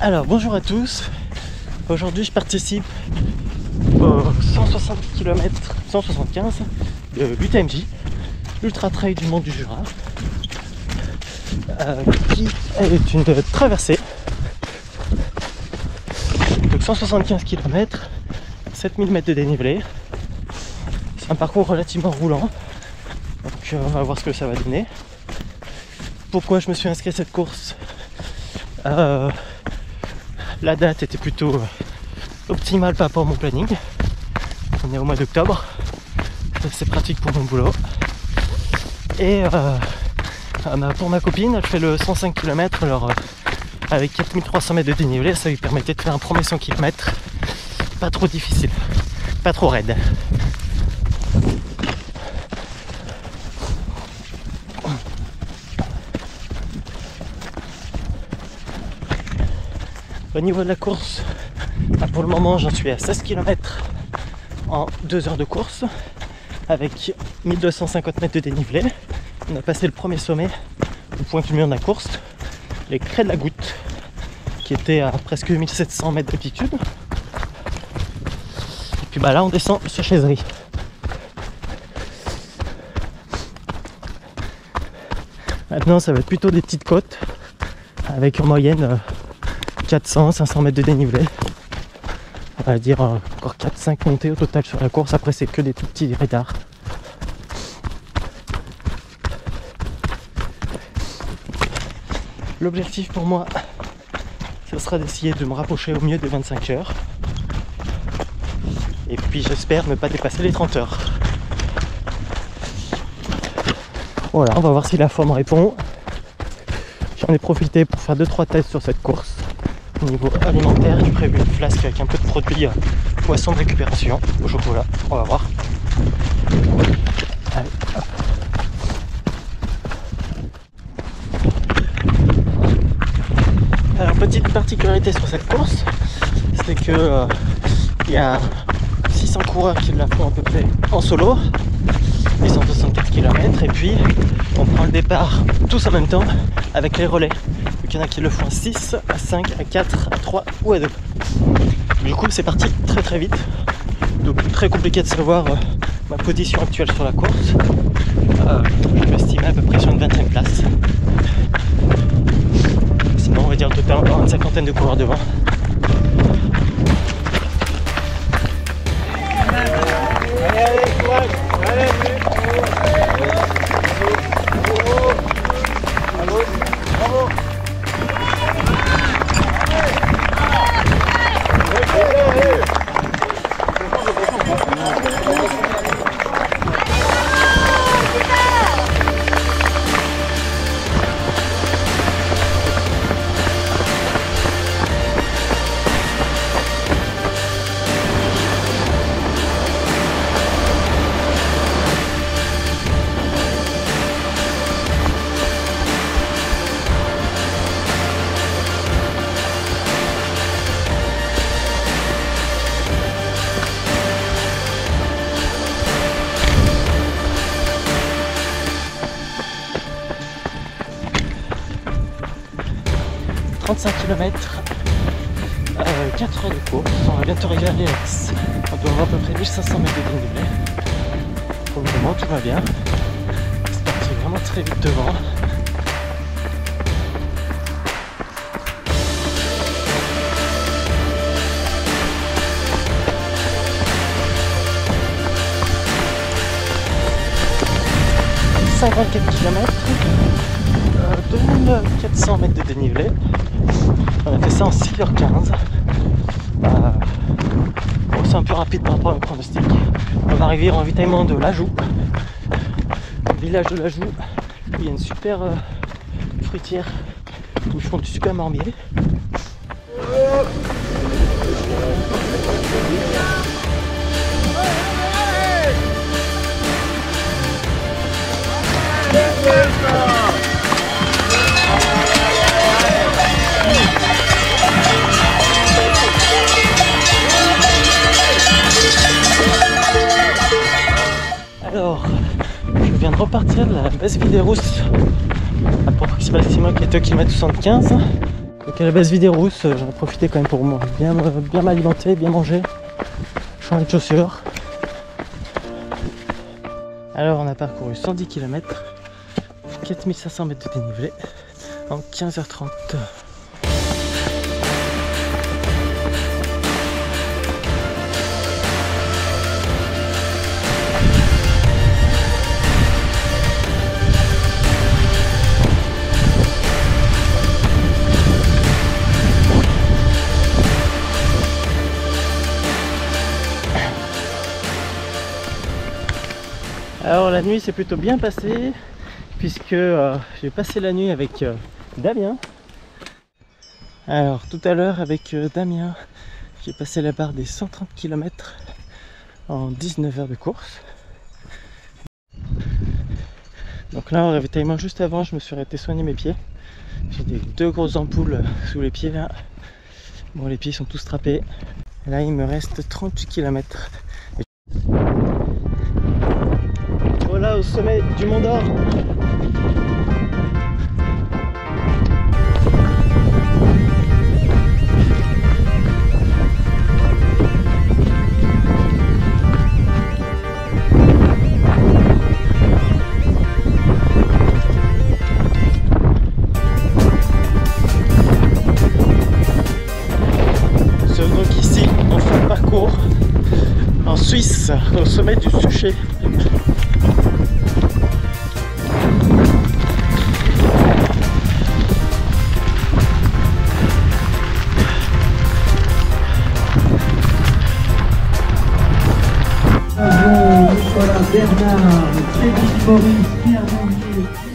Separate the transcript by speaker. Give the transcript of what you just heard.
Speaker 1: Alors bonjour à tous, aujourd'hui je participe aux 160 km, 175 de l'UTMJ, l'Ultra Trail du Mont du Jura, qui est une traversée, donc 175 km, 7000 mètres de dénivelé. C'est un parcours relativement roulant, donc on va voir ce que ça va donner. Pourquoi je me suis inscrit à cette course? La date était plutôt optimale par rapport à mon planning. On est au mois d'octobre, c'est pratique pour mon boulot. Et pour ma copine, elle fait le 105 km, alors avec 4300 mètres de dénivelé, ça lui permettait de faire un premier 100 km pas trop difficile, pas trop raide. Au niveau de la course, pour le moment j'en suis à 16 km en 2 heures de course avec 1250 mètres de dénivelé. On a passé le premier sommet au point culminant de la course, les Crêts de la Goutte, qui était à presque 1700 mètres d'altitude. Et puis là on descend sur Chaiserie. Maintenant ça va être plutôt des petites côtes avec en moyenne 400-500 mètres de dénivelé. On va dire encore 4-5 montées au total sur la course. Après c'est que des tout petits retards. L'objectif pour moi, ce sera d'essayer de me rapprocher au mieux des 25 heures. Et puis j'espère ne pas dépasser les 30 heures. Voilà, on va voir si la forme répond. J'en ai profité pour faire 2-3 tests sur cette course. Au niveau alimentaire, j'ai prévu une flasque avec un peu de produits poisson de récupération au chocolat. On va voir. Allez, hop. Alors, petite particularité sur cette course, c'est que il y a 600 coureurs qui la font à peu près en solo, les 164 km, et puis on prend le départ tous en même temps avec les relais. Il y en a qui le font à 6, à 5, à 4, à 3 ou à 2. Du coup c'est parti très très vite. Donc très compliqué de savoir ma position actuelle sur la course. Je m'estime à peu près sur une 20e place. Sinon on va dire au total encore une cinquantaine de coureurs devant. « 35 km, 4 heures de course, on va bientôt arriver à l'Elex. On doit avoir à peu près 1500 mètres de dénivelé. Pour le moment tout va bien. C'est parti vraiment très vite devant. « 54 km, 2400 mètres de dénivelé. On a fait ça en 6h15. Bon, c'est un peu rapide par rapport à mes pronostics. On va arriver en ravitaillement de l'Ajoux, le village de l'Ajoux. Il y a une super fruitière où ils font du super morbier. Alors, je viens de repartir de la base Vidérousse approximativement 2 km 75. Donc à la base Vidérousse, j'en ai profité quand même pour moi bien m'alimenter, bien manger, changer de chaussures. Alors on a parcouru 110 km, 4500 mètres de dénivelé en 15h30. Alors la nuit s'est plutôt bien passée puisque j'ai passé la nuit avec Damien. Alors tout à l'heure avec Damien, j'ai passé la barre des 130 km en 19 heures de course. Donc là, au ravitaillement juste avant, je me suis arrêté soigner mes pieds. J'ai deux grosses ampoules sous les pieds là. Bon, les pieds sont tous trapés. Et là, il me reste 38 km. Voilà, au sommet du Mont d'Or. Donc ici, on fait un parcours en Suisse, au sommet du Suchet.
Speaker 2: Nicolas Bernard, Cédric Maurice, Pierre Bouvier.